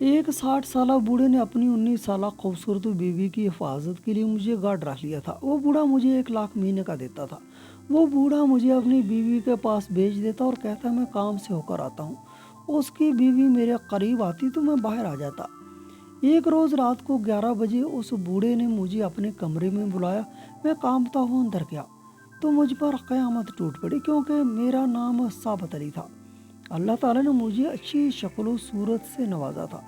ایک 60 سالہ بوڑھے نے اپنی 19 سالہ خوبصورت بیوی کی حفاظت کے لیے مجھے گارڈ رکھ لیا تھا۔ وہ بوڑھا مجھے 1 لاکھ مہینے کا دیتا تھا۔ وہ بوڑھا مجھے اپنی بیوی کے پاس بھیج دیتا اور کہتا میں کام سے ہو کر آتا ہوں۔ اس کی بیوی میرے قریب آتی تو میں باہر آ جاتا۔ ایک روز رات کو 11 بجے اس بوڑھے نے مجھے اپنے کمرے میں بلایا۔ میں کانپتا ہوا اندر گیا تو مجھ پر قیامت ٹوٹ پڑی، کیونکہ میرا نام ثابت علی تھا۔ اللہ تعالیٰ نے مجھے اچھی شکل و صورت سے نوازا تھا،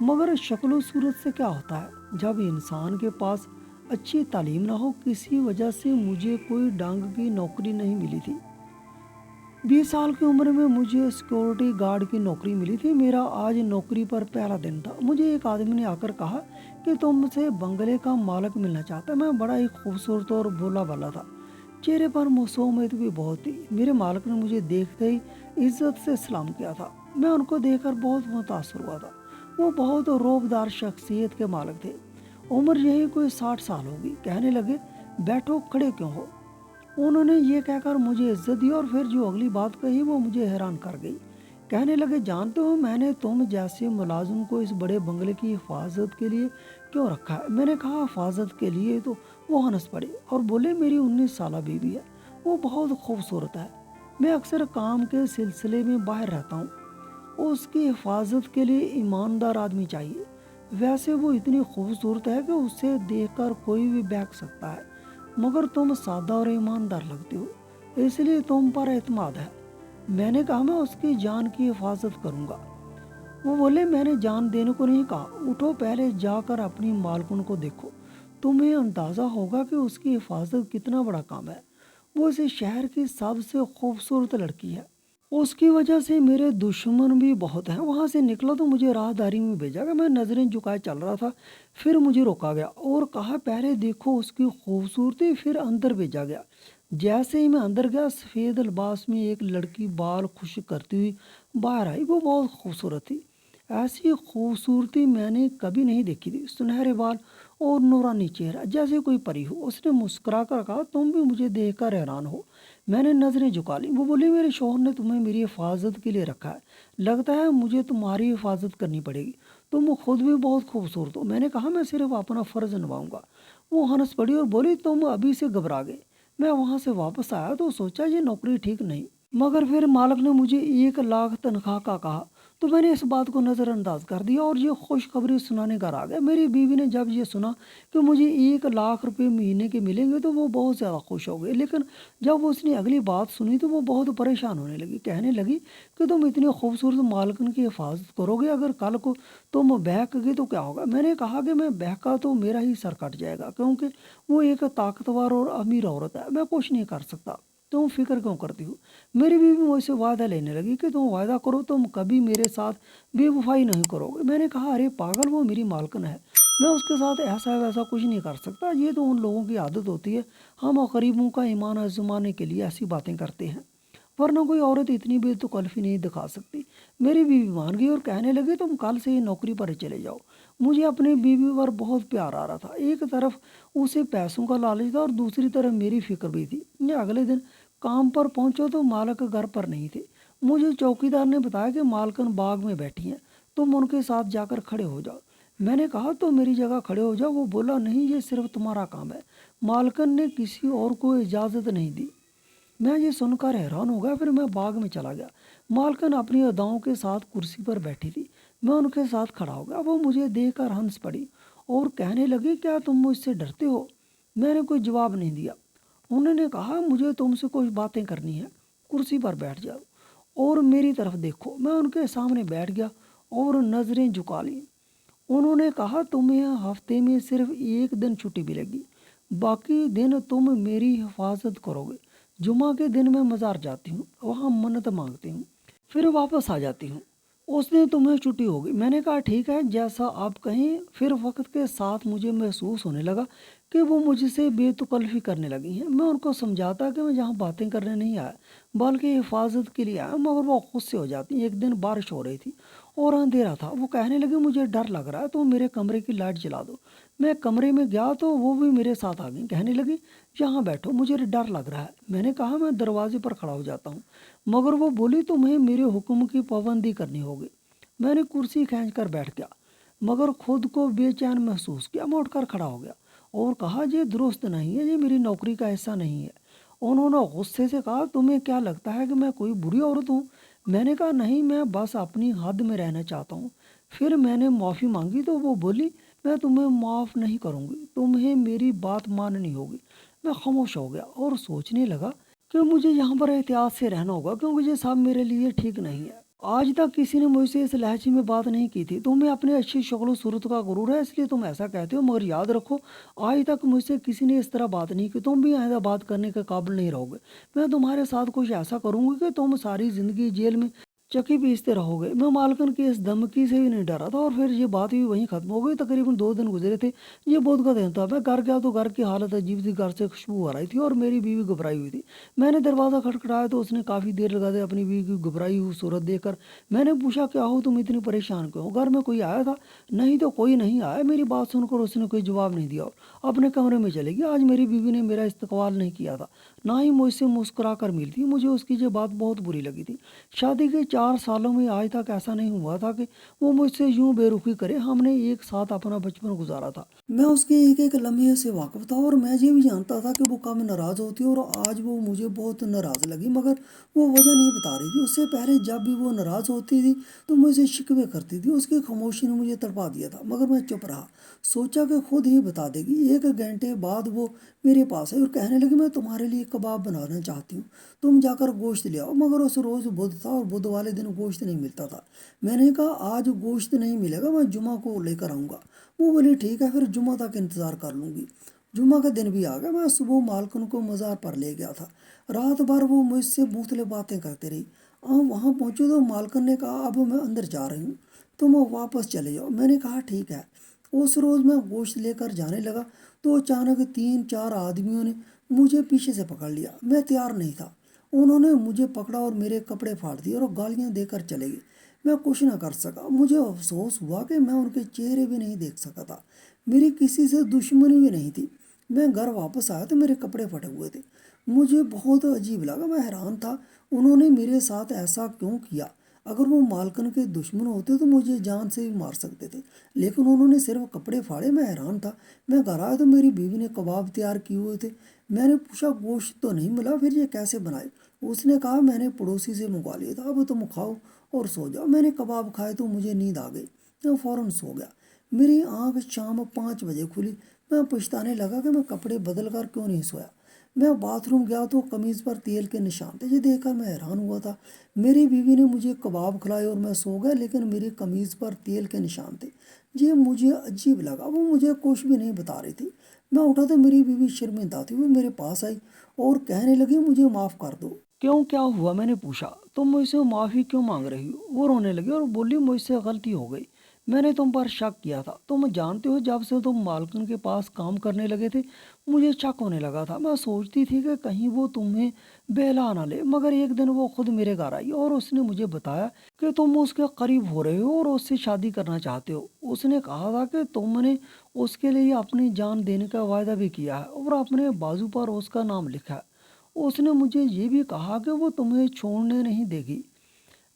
مگر شکل و صورت سے کیا ہوتا ہے جب انسان کے پاس اچھی تعلیم نہ ہو۔ کسی وجہ سے مجھے کوئی ڈانگ کی نوکری نہیں ملی تھی۔ 20 سال کی عمر میں مجھے سیکورٹی گارڈ کی نوکری ملی تھی۔ میرا آج نوکری پر پہلا دن تھا۔ مجھے ایک آدمی نے آ کر کہا کہ تم سے بنگلے کا مالک ملنا چاہتا ہے۔ میں بڑا ہی خوبصورت اور بھولا بھالا تھا، چہرے پر معصومیت بھی بہت تھی۔ میرے مالک نے مجھے دیکھتے ہی عزت سے سلام کیا تھا۔ میں ان کو دیکھ کر بہت متاثر ہوا تھا۔ وہ بہت روبدار شخصیت کے مالک تھے۔ عمر یہی کوئی 60 سال ہوگی۔ کہنے لگے بیٹھو، کھڑے کیوں ہو؟ انہوں نے یہ کہہ کر مجھے عزت دی اور پھر جو اگلی بات کہی وہ مجھے حیران کر گئی۔ کہنے لگے جانتے ہو میں نے تم جیسے ملازم کو اس بڑے بنگلے کی حفاظت کے لیے کیوں رکھا ہے؟ میں نے کہا حفاظت کے لیے؟ تو وہ ہنس پڑے اور بولے میری 19 سالہ بیوی ہے، وہ بہت خوبصورت ہے، میں اکثر کام کے سلسلے میں باہر رہتا ہوں، اس کی حفاظت کے لیے ایماندار آدمی چاہیے۔ ویسے وہ اتنی خوبصورت ہے کہ اسے دیکھ کر کوئی بھی بہک سکتا ہے، مگر تم سادہ اور ایماندار لگتے ہو، اس لیے تم پر اعتماد ہے۔ میں نے کہا میں اس کی جان کی حفاظت کروں گا۔ وہ بولے میں نے جان دینے کو نہیں کہا، اٹھو پہلے جا کر اپنی مالکن کو دیکھو، تمہیں اندازہ ہوگا کہ اس کی حفاظت کتنا بڑا کام ہے۔ وہ اس شہر کی سب سے خوبصورت لڑکی ہے، اس کی وجہ سے میرے دشمن بھی بہت ہیں۔ وہاں سے نکلا تو مجھے راہداری میں بھیجا گیا۔ میں نظریں جھکائے چل رہا تھا، پھر مجھے روکا گیا اور کہا پہلے دیکھو اس کی خوبصورتی، پھر اندر بھیجا گیا۔ جیسے ہی میں اندر گیا، سفید لباس میں ایک لڑکی بال خشک کرتی ہوئی باہر آئی۔ وہ بہت خوبصورت تھی، ایسی خوبصورتی میں نے کبھی نہیں دیکھی تھی، سنہرے بال اور نورانی چہرہ جیسے کوئی پری ہو۔ اس نے مسکرا کر کہا تم بھی مجھے دیکھ کر حیران ہو؟ میں نے نظریں جھکا لی۔ وہ بولی میرے شوہر نے تمہیں میری حفاظت کے لیے رکھا ہے، لگتا ہے مجھے تمہاری حفاظت کرنی پڑے گی، تم خود بھی بہت خوبصورت ہو۔ میں نے کہا میں صرف اپنا فرض نبھاؤں گا۔ وہ ہنس پڑی اور بولی تم ابھی سے گھبرا گئے۔ میں وہاں سے واپس آیا تو سوچا یہ نوکری ٹھیک نہیں، مگر پھر مالک نے مجھے 1 لاکھ تنخواہ کا کہا تو میں نے اس بات کو نظر انداز کر دیا اور یہ خوشخبری سنانے گھر آ گیا۔ میری بیوی نے جب یہ سنا کہ مجھے 1 لاکھ روپے مہینے کے ملیں گے تو وہ بہت زیادہ خوش ہو گئی، لیکن جب اس نے اگلی بات سنی تو وہ بہت پریشان ہونے لگی۔ کہنے لگی کہ تم اتنی خوبصورت مالکن کی حفاظت کرو گے، اگر کل کو تم بہک گئے تو کیا ہوگا؟ میں نے کہا کہ میں بہکا تو میرا ہی سر کٹ جائے گا، کیونکہ وہ ایک طاقتور اور امیر عورت ہے، میں کچھ نہیں کر سکتا۔ تم فکر کیوں کرتی ہو؟ میری بیوی مجھ سے وعدہ لینے لگی کہ تم وعدہ کرو تم کبھی میرے ساتھ بے وفائی نہیں کرو گے۔ میں نے کہا ارے پاگل، وہ میری مالکن ہے، میں اس کے ساتھ ایسا ویسا کچھ نہیں کر سکتا، یہ تو ان لوگوں کی عادت ہوتی ہے، ہم غریبوں کا ایمان آزمانے کے لیے ایسی باتیں کرتے ہیں، ورنہ کوئی عورت اتنی بے تکلفی نہیں دکھا سکتی۔ میری بیوی مان گئی اور کہنے لگی تم کل سے ہی نوکری پر چلے جاؤ۔ مجھے اپنی بیوی پر بہت پیار آ رہا تھا، ایک طرف اسے پیسوں کا لالچ تھا اور دوسری طرف میری فکر بھی تھی۔ اگلے دن کام پر پہنچو تو مالک گھر پر نہیں تھے۔ مجھے چوکیدار نے بتایا کہ مالکن باغ میں بیٹھی ہیں، تم ان کے ساتھ جا کر کھڑے ہو جاؤ۔ میں نے کہا تو میری جگہ کھڑے ہو جاؤ۔ وہ بولا نہیں، یہ صرف تمہارا کام ہے، مالکن نے کسی اور کو اجازت نہیں دی۔ میں یہ سن کر حیران ہو گیا، پھر میں باغ میں چلا گیا۔ مالکن اپنی اداؤں کے ساتھ کرسی پر بیٹھی تھی، میں ان کے ساتھ کھڑا ہو گیا۔ وہ مجھے دیکھ کر ہنس پڑی اور کہنے لگی کیا تم مجھ سے ڈرتے ہو؟ میں نے کوئی جواب نہیں دیا۔ انہوں نے کہا مجھے تم سے کچھ باتیں کرنی ہیں، کرسی پر بیٹھ جاؤ اور میری طرف دیکھو۔ میں ان کے سامنے بیٹھ گیا اور نظریں جھکا لیں۔ انہوں نے کہا تمہیں ہفتے میں صرف 1 دن چھٹی ملے گی، باقی دن تم میری حفاظت کرو گے۔ جمعہ کے دن میں مزار جاتی ہوں، وہاں منت مانگتی ہوں، پھر واپس آ جاتی ہوں، اس دن تمہیں چھٹی ہوگی۔ میں نے کہا ٹھیک ہے، جیسا آپ کہیں۔ پھر وقت کے ساتھ مجھے محسوس ہونے لگا کہ وہ مجھ سے بے تکلفی کرنے لگی ہیں۔ میں ان کو سمجھاتا کہ میں یہاں باتیں کرنے نہیں آیا بلکہ حفاظت کے لیے آیا، مگر وہ غصے ہو جاتی ہیں۔ ایک دن بارش ہو رہی تھی اور اندھیرا تھا۔ وہ کہنے لگی مجھے ڈر لگ رہا ہے تو میرے کمرے کی لائٹ جلا دو۔ میں کمرے میں گیا تو وہ بھی میرے ساتھ آ گئی، کہنے لگی یہاں بیٹھو، مجھے ڈر لگ رہا ہے۔ میں نے کہا میں دروازے پر کھڑا ہو جاتا ہوں، مگر وہ بولی تمہیں میرے حکم کی پابندی کرنی ہوگی۔ میں نے کرسی کھینچ کر بیٹھ گیا مگر خود کو بے چین محسوس کیا۔ میں اٹھ کر کھڑا ہو گیا اور کہا یہ درست نہیں ہے، یہ میری نوکری کا حصہ نہیں ہے۔ انہوں نے غصے سے کہا تمہیں کیا لگتا ہے کہ میں کوئی بری عورت ہوں؟ میں نے کہا نہیں، میں بس اپنی حد میں رہنا چاہتا ہوں۔ پھر میں نے معافی مانگی تو وہ بولی میں تمہیں معاف نہیں کروں گی، تمہیں میری بات ماننی ہوگی۔ میں خاموش ہو گیا اور سوچنے لگا کہ مجھے یہاں پر احتیاط سے رہنا ہوگا کیونکہ یہ سب میرے لیے ٹھیک نہیں ہے۔ آج تک کسی نے مجھ سے اس لہجے میں بات نہیں کی تھی۔ تمہیں اپنے اچھی شکل و صورت کا غرور ہے اس لیے تم ایسا کہتے ہو، مگر یاد رکھو آج تک مجھ سے کسی نے اس طرح بات نہیں کی، تم بھی آئندہ بات کرنے کے قابل نہیں رہو گے۔ میں تمہارے ساتھ کچھ ایسا کروں گی کہ تم ساری زندگی جیل میں چکی پیستے رہو گے۔ میں مالکن کی اس دھمکی سے بھی نہیں ڈرا تھا اور پھر یہ بات بھی وہیں ختم ہو گئی۔ تقریباً 2 دن گزرے تھے، یہ بدھ کا دن تھا۔ میں گھر گیا تو گھر کی حالت عجیب تھی، گھر سے خوشبو آ رہی تھی اور میری بیوی گھبرائی ہوئی تھی۔ میں نے دروازہ کھٹکھٹایا تو اس نے کافی دیر لگا دی۔ اپنی بیوی کی گھبرائی ہوئی صورت دیکھ کر میں نے پوچھا کیا ہو تم اتنی پریشان کیوں ہو؟ گھر میں کوئی آیا تھا؟ نہیں تو کوئی نہیں آیا۔ میری بات سن کر اس نے کوئی جواب نہیں دیا اور اپنے کمرے میں چلے گی۔ آج میری بیوی نے میرا استقبال نہیں کیا تھا، نہ ہی مجھ سے مسکرا کر ملی تھی۔ مجھے اس کی یہ بات بہت بری لگی تھی۔ شادی کے 4 سالوں میں آج تک ایسا نہیں ہوا تھا کہ وہ مجھ سے یوں بے رخی کرے۔ ہم نے ایک ساتھ اپنا بچپن گزارا تھا، میں اس کے ایک ایک لمحے سے واقف تھا اور میں یہ بھی جانتا تھا کہ وہ کب ناراض ہوتی اور آج وہ مجھے بہت ناراض لگی مگر وہ وجہ نہیں بتا رہی تھی۔ اس سے پہلے جب بھی وہ ناراض ہوتی تھی تو مجھ سے شکوے کرتی تھی۔ اس کی خاموشی نے مجھے تڑپا دیا تھا مگر میں چپ رہا، سوچا کہ خود ہی بتا دے گی۔ 1 گھنٹے بعد وہ میرے پاس آئی اور کہنے لگی میں تمہارے لیے کباب بنانا چاہتی ہوں، تم جا کر گوشت لے آؤ۔ مگر اس روز بدھ تھا اور بدھ والے دن گوشت نہیں ملتا تھا۔ میں نے کہا آج گوشت نہیں ملے گا، میں جمعہ کو لے کر آؤں گا۔ وہ بولی ٹھیک ہے، پھر جمعہ تک انتظار کر لوں گی۔ جمعہ کا دن بھی آ گیا۔ میں صبح مالکن کو مزار پر لے گیا تھا۔ رات بھر وہ مجھ سے مختلف باتیں کرتے رہی۔ وہاں پہنچے تو مالکن نے کہا اب میں اندر جا رہی ہوں، تم واپس چلے جاؤ۔ میں نے کہا ٹھیک ہے۔ اس روز میں گوشت لے کر جانے لگا تو اچانک 3-4 آدمیوں نے مجھے پیچھے سے پکڑ لیا۔ میں تیار نہیں تھا۔ انہوں نے مجھے پکڑا اور میرے کپڑے پھاڑ دیے اور گالیاں دے کر چلے گئے۔ میں کچھ نہ کر سکا۔ مجھے افسوس ہوا کہ میں ان کے چہرے بھی نہیں دیکھ سکا تھا۔ میری کسی سے دشمنی بھی نہیں تھی۔ میں گھر واپس آیا تو میرے کپڑے پھٹے ہوئے تھے۔ مجھے بہت عجیب لگا، میں حیران تھا انہوں نے میرے ساتھ ایسا کیوں کیا۔ اگر وہ مالکن کے دشمن ہوتے تو مجھے جان سے بھی مار سکتے تھے، لیکن انہوں نے صرف کپڑے پھاڑے۔ میں حیران تھا۔ میں گھر آیا تو میری بیوی نے کباب تیار کیے ہوئے تھے۔ میں نے پوچھا گوشت تو نہیں ملا، پھر یہ کیسے بنائے؟ اس نے کہا میں نے پڑوسی سے منگوا لیا تھا، اب تم کھاؤ اور سو جاؤ۔ میں نے کباب کھائے تو مجھے نیند آ گئی، میں فوراً سو گیا۔ میری آنکھ شام 5 بجے کھلی۔ میں پچھتانے لگا کہ میں کپڑے بدل کر کیوں نہیں سویا۔ میں باتھ روم گیا تو قمیض پر تیل کے نشان تھے۔ یہ دیکھ کر میں حیران ہوا تھا۔ میری بیوی نے مجھے کباب کھلائے اور میں سو گیا، لیکن میری قمیض پر تیل کے نشان تھے۔ یہ مجھے عجیب لگا۔ وہ مجھے کچھ بھی نہیں بتا رہی تھی۔ میں اٹھا تو میری بیوی شرمندہ تھی، وہ میرے پاس آئی اور کہنے لگی مجھے معاف کر دو۔ کیوں، کیا ہوا؟ میں نے پوچھا۔ تم مجھ سے معافی کیوں مانگ رہی ہو؟ وہ رونے لگی اور بولی مجھ سے غلطی ہو گئی، میں نے تم پر شک کیا تھا۔ تم جانتے ہو جب سے تم مالکن کے پاس کام کرنے لگے تھے مجھے شک ہونے لگا تھا۔ میں سوچتی تھی کہ کہیں وہ تمہیں بہلا نہ لے، مگر ایک دن وہ خود میرے گھر آئی اور اس نے مجھے بتایا کہ تم اس کے قریب ہو رہے ہو اور اس سے شادی کرنا چاہتے ہو۔ اس نے کہا تھا کہ تم نے اس کے لیے اپنی جان دینے کا وعدہ بھی کیا ہے اور اپنے بازو پر اس کا نام لکھا ہے۔ اس نے مجھے یہ بھی کہا کہ وہ تمہیں چھوڑنے نہیں دے گی۔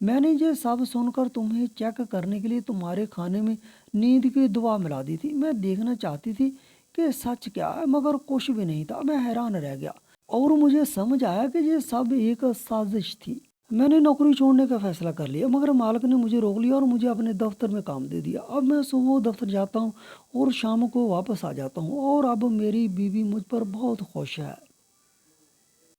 میں نے یہ سب سن کر تمہیں چیک کرنے کے لیے تمہارے کھانے میں نیند کی دوا ملا دی تھی۔ میں دیکھنا چاہتی تھی کہ سچ کیا ہے، مگر کچھ بھی نہیں تھا۔ میں حیران رہ گیا اور مجھے سمجھ آیا کہ یہ سب ایک سازش تھی۔ میں نے نوکری چھوڑنے کا فیصلہ کر لیا، مگر مالک نے مجھے روک لیا اور مجھے اپنے دفتر میں کام دے دیا۔ اب میں صبح دفتر جاتا ہوں اور شام کو واپس آ جاتا ہوں اور اب میری بیوی مجھ پر بہت خوش ہے۔